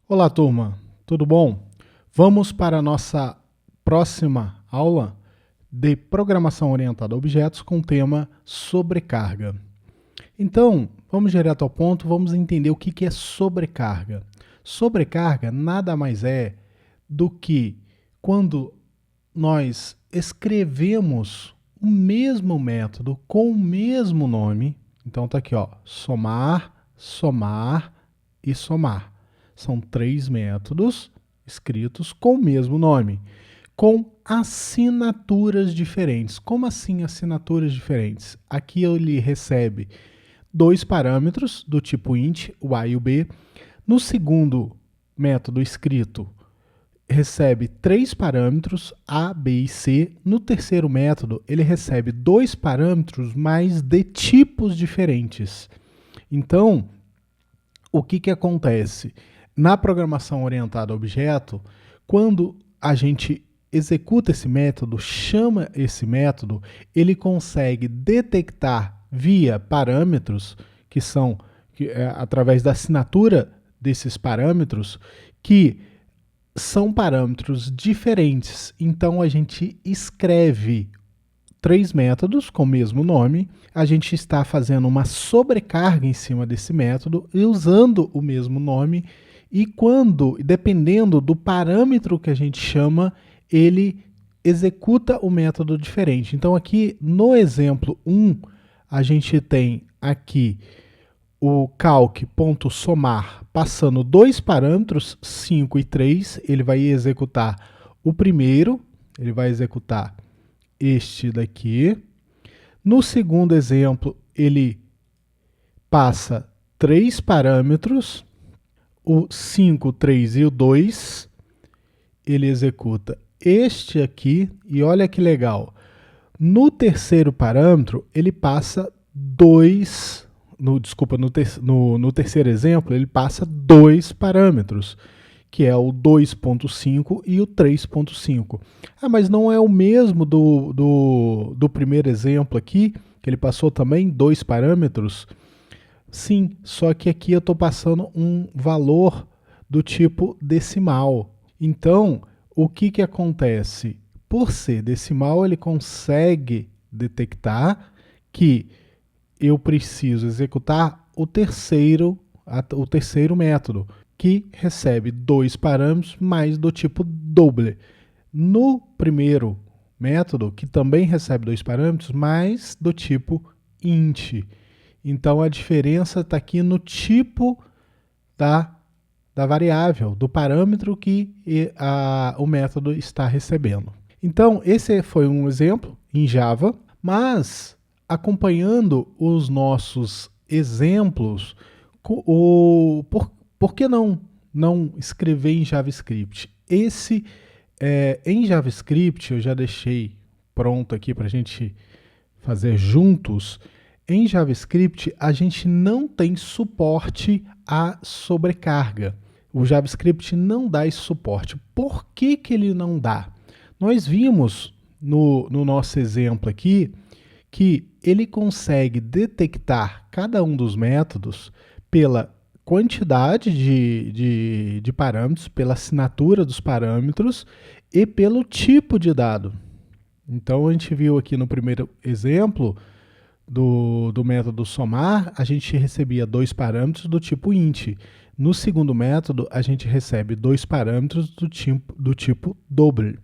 Olá, turma, tudo bom? Vamos para a nossa próxima aula de programação orientada a objetos com o tema sobrecarga. Então, vamos direto ao ponto, vamos entender o que é sobrecarga. Sobrecarga nada mais é do que quando nós escrevemos o mesmo método com o mesmo nome. Então tá aqui, ó, somar, somar e somar. São três métodos escritos com o mesmo nome, com assinaturas diferentes. Como assim assinaturas diferentes? Aqui ele recebe dois parâmetros do tipo int, o a e o b. No segundo método escrito, recebe três parâmetros, A, B e C. No terceiro método, ele recebe dois parâmetros, mas de tipos diferentes. Então, o que acontece? Na programação orientada a objeto, quando a gente executa esse método, chama esse método, ele consegue detectar via parâmetros, que são através da assinatura desses parâmetros, que são parâmetros diferentes. Então a gente escreve três métodos com o mesmo nome, a gente está fazendo uma sobrecarga em cima desse método e usando o mesmo nome, e quando, dependendo do parâmetro que a gente chama, ele executa o método diferente. Então aqui no exemplo 1, a gente tem aqui o calc.somar passando dois parâmetros, 5 e 3, ele vai executar o primeiro, ele vai executar este daqui. No segundo exemplo, ele passa três parâmetros, o 5, 3 e o 2, ele executa este aqui, e olha que legal, no terceiro parâmetro, ele passa dois, no terceiro exemplo, ele passa dois parâmetros, que é o 2.5 e o 3.5. Ah, mas não é o mesmo do primeiro exemplo aqui, que ele passou também dois parâmetros? Sim, só que aqui eu estou passando um valor do tipo decimal. Então, o que acontece? Por ser decimal, ele consegue detectar que eu preciso executar o terceiro método, que recebe dois parâmetros, mais do tipo double. No primeiro método, que também recebe dois parâmetros, mais do tipo int. Então a diferença está aqui no tipo da variável, do parâmetro que o método está recebendo. Então esse foi um exemplo em Java, mas acompanhando os nossos exemplos, por que não escrever em JavaScript? Em JavaScript, eu já deixei pronto aqui para a gente fazer juntos. Em JavaScript, a gente não tem suporte à sobrecarga. O JavaScript não dá esse suporte. Por que ele não dá? Nós vimos no nosso exemplo aqui que ele consegue detectar cada um dos métodos pela quantidade de parâmetros, pela assinatura dos parâmetros e pelo tipo de dado. Então a gente viu aqui no primeiro exemplo do método somar, a gente recebia dois parâmetros do tipo int. No segundo método, a gente recebe dois parâmetros do tipo double.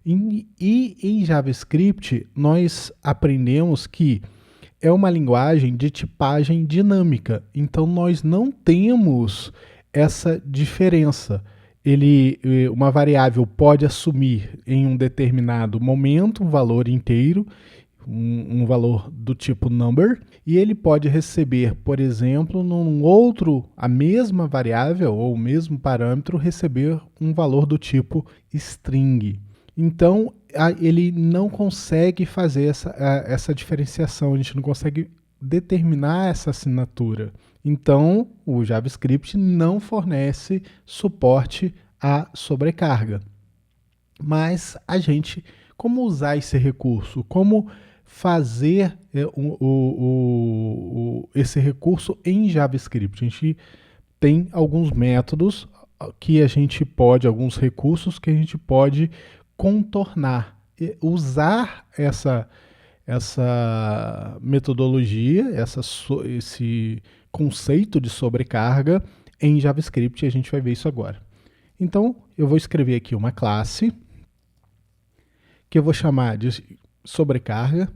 E em JavaScript, nós aprendemos que é uma linguagem de tipagem dinâmica, então nós não temos essa diferença. Uma variável pode assumir em um determinado momento um valor inteiro, um valor do tipo number, e ele pode receber, por exemplo, a mesma variável ou o mesmo parâmetro receber um valor do tipo string. Então, ele não consegue fazer essa diferenciação, a gente não consegue determinar essa assinatura. Então, o JavaScript não fornece suporte à sobrecarga. Mas como usar esse recurso? Como fazer esse recurso em JavaScript? A gente tem alguns métodos que a gente pode, alguns recursos que a gente pode contornar, usar essa metodologia, esse conceito de sobrecarga em JavaScript, e a gente vai ver isso agora. Então, eu vou escrever aqui uma classe que eu vou chamar de sobrecarga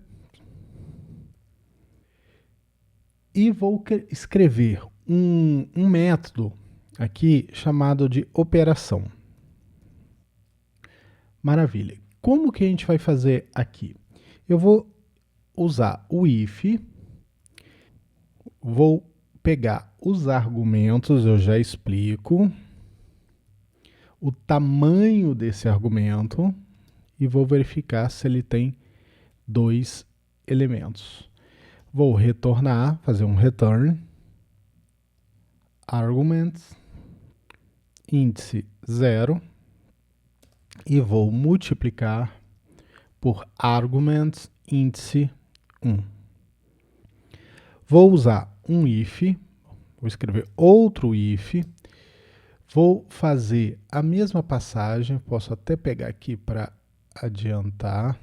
e vou escrever um método aqui chamado de operação. Maravilha. Como que a gente vai fazer aqui? Eu vou usar o if, vou pegar os argumentos, eu já explico o tamanho desse argumento e vou verificar se ele tem 2 elementos. Vou retornar, fazer um return, arguments, índice 0, e vou multiplicar por arguments, índice 1. Vou usar um if, vou escrever outro if, vou fazer a mesma passagem, posso até pegar aqui para adiantar,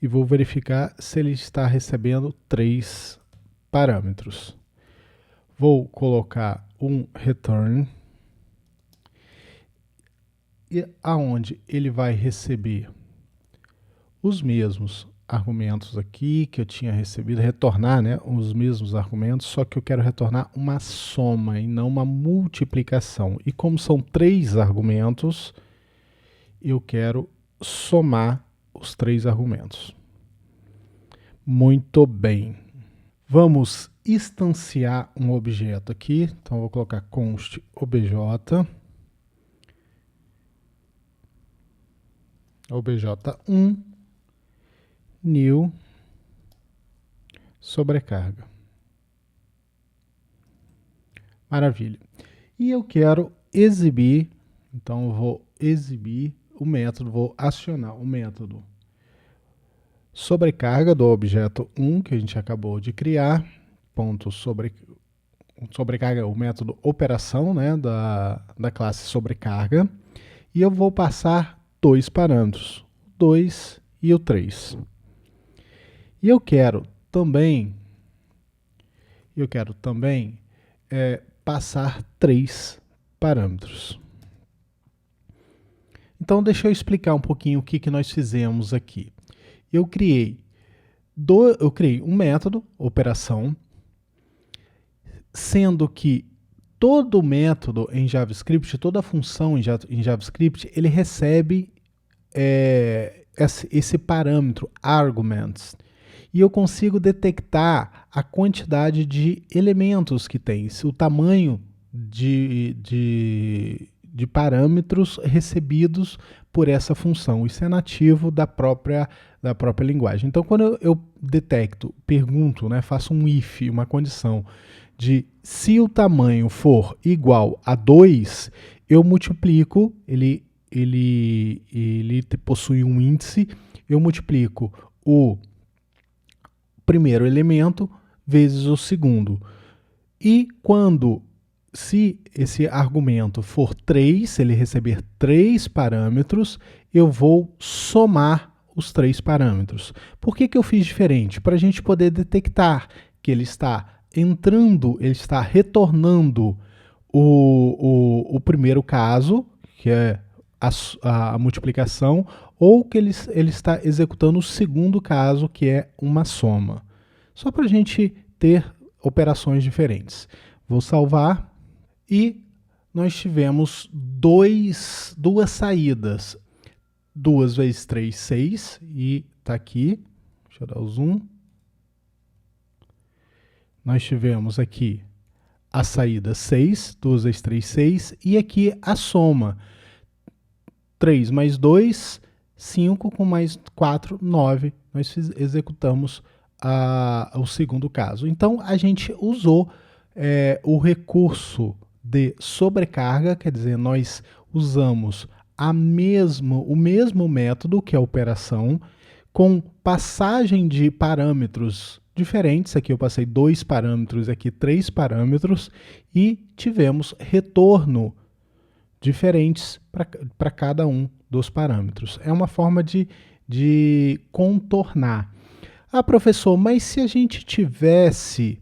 e vou verificar se ele está recebendo 3 parâmetros. Vou colocar um return, e aonde ele vai receber os mesmos argumentos aqui que eu tinha recebido, retornar, né, os mesmos argumentos, só que eu quero retornar uma soma e não uma multiplicação. E como são 3 argumentos, eu quero somar os 3 argumentos. Muito bem. Vamos instanciar um objeto aqui, então eu vou colocar const obj, obj1, new, sobrecarga. Maravilha. E eu quero exibir, então eu vou exibir o método, vou acionar o método sobrecarga do objeto 1 que a gente acabou de criar, ponto sobrecarga, o método operação, né, da classe sobrecarga, e eu vou passar 2 parâmetros, o 2 e o 3. E eu quero também passar 3 parâmetros. Então, deixa eu explicar um pouquinho o que nós fizemos aqui. Eu criei um método, operação, sendo que todo método em JavaScript, toda função em JavaScript, ele recebe esse parâmetro, arguments, e eu consigo detectar a quantidade de elementos que tem, o tamanho de parâmetros recebidos por essa função. Isso é nativo da própria linguagem. Então, quando eu detecto, pergunto, né, faço um if, uma condição de se o tamanho for igual a 2, eu multiplico, ele possui um índice, eu multiplico o primeiro elemento vezes o segundo. E se esse argumento for 3, se ele receber 3 parâmetros, eu vou somar os 3 parâmetros. Por que eu fiz diferente? Para a gente poder detectar que ele está ele está retornando o primeiro caso, que é a multiplicação, ou que ele está executando o segundo caso, que é uma soma. Só para a gente ter operações diferentes. Vou salvar. E nós tivemos duas saídas. 2 vezes 3, 6. E está aqui. Deixa eu dar o zoom. Nós tivemos aqui a saída 6. 2 vezes 3, 6. E aqui a soma. 3 mais 2, 5 com mais 4, 9. Nós executamos o segundo caso. Então, a gente usou o recurso de sobrecarga, quer dizer, nós usamos o mesmo método, que é a operação, com passagem de parâmetros diferentes. Aqui eu passei 2 parâmetros, aqui 3 parâmetros, e tivemos retorno diferentes para cada um dos parâmetros. É uma forma de contornar. Ah, professor, mas se a gente tivesse,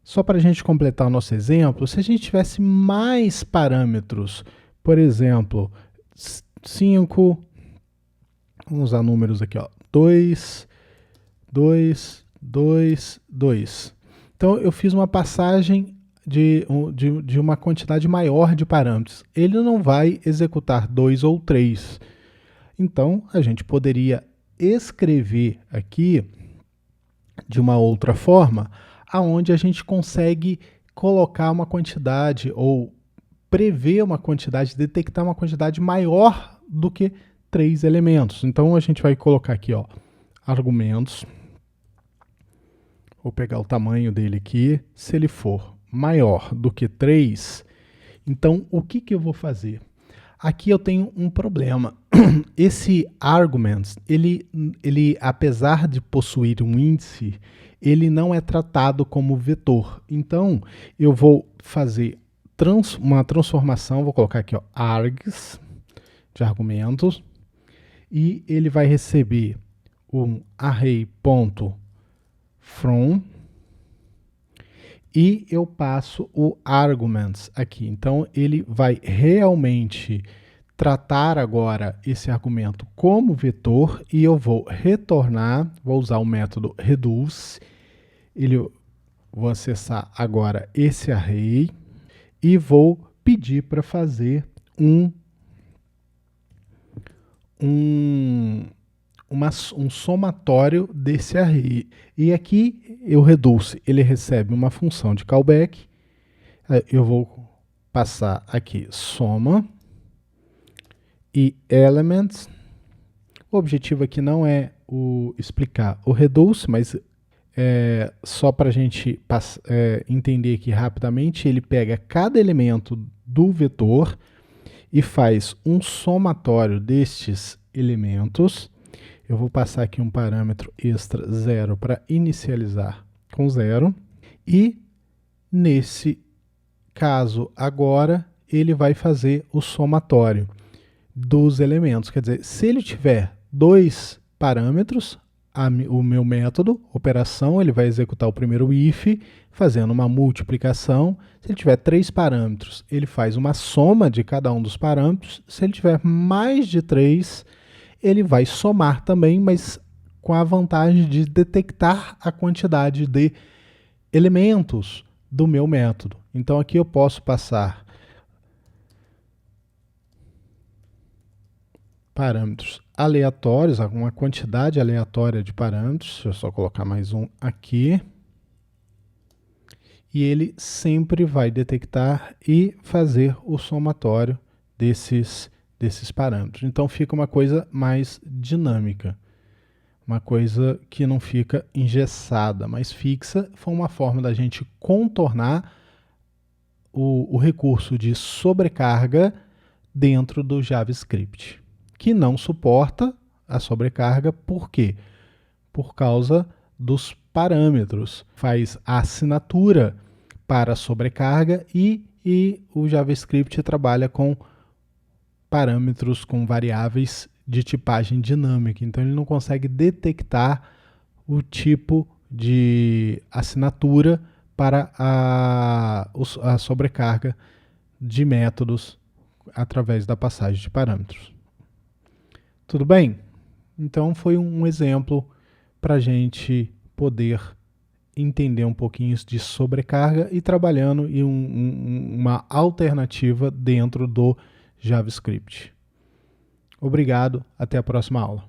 só para a gente completar o nosso exemplo, se a gente tivesse mais parâmetros, por exemplo, 5, vamos usar números aqui, ó, 2, 2, 2, 2. Então, eu fiz uma passagem de uma quantidade maior de parâmetros. Ele não vai executar 2 ou 3. Então, a gente poderia escrever aqui de uma outra forma, aonde a gente consegue colocar uma quantidade ou prever uma quantidade, detectar uma quantidade maior do que 3 elementos. Então, a gente vai colocar aqui, ó, argumentos. Vou pegar o tamanho dele aqui. Se ele for maior do que 3, então o que eu vou fazer? Aqui eu tenho um problema. Esse arguments, ele apesar de possuir um índice, ele não é tratado como vetor. Então, eu vou fazer uma transformação, vou colocar aqui, ó, args, de argumentos, e ele vai receber um array.from, e eu passo o arguments aqui. Então, ele vai realmente tratar agora esse argumento como vetor, e eu vou retornar, vou usar o método reduce, vou acessar agora esse array, e vou pedir para fazer um somatório desse array. E aqui eu reduce, ele recebe uma função de callback. Eu vou passar aqui soma e elements. O objetivo aqui não é explicar o reduce, mas só para a gente entender aqui rapidamente, ele pega cada elemento do vetor e faz um somatório destes elementos. Eu vou passar aqui um parâmetro extra 0 para inicializar com 0. E nesse caso agora, ele vai fazer o somatório dos elementos. Quer dizer, se ele tiver 2 parâmetros, o meu método, operação, ele vai executar o primeiro if, fazendo uma multiplicação. Se ele tiver 3 parâmetros, ele faz uma soma de cada um dos parâmetros. Se ele tiver mais de 3, ele vai somar também, mas com a vantagem de detectar a quantidade de elementos do meu método. Então, aqui eu posso passar parâmetros aleatórios, uma quantidade aleatória de parâmetros. Deixa eu só colocar mais um aqui. E ele sempre vai detectar e fazer o somatório desses parâmetros. Então, fica uma coisa mais dinâmica. Uma coisa que não fica engessada, mas fixa. Foi uma forma da gente contornar o recurso de sobrecarga dentro do JavaScript, que não suporta a sobrecarga. Por quê? Por causa dos parâmetros. Faz a assinatura para a sobrecarga e o JavaScript trabalha com parâmetros, com variáveis de tipagem dinâmica. Então, ele não consegue detectar o tipo de assinatura para a sobrecarga de métodos através da passagem de parâmetros. Tudo bem? Então, foi um exemplo para a gente poder entender um pouquinho de sobrecarga e trabalhando em uma alternativa dentro do JavaScript. Obrigado, até a próxima aula.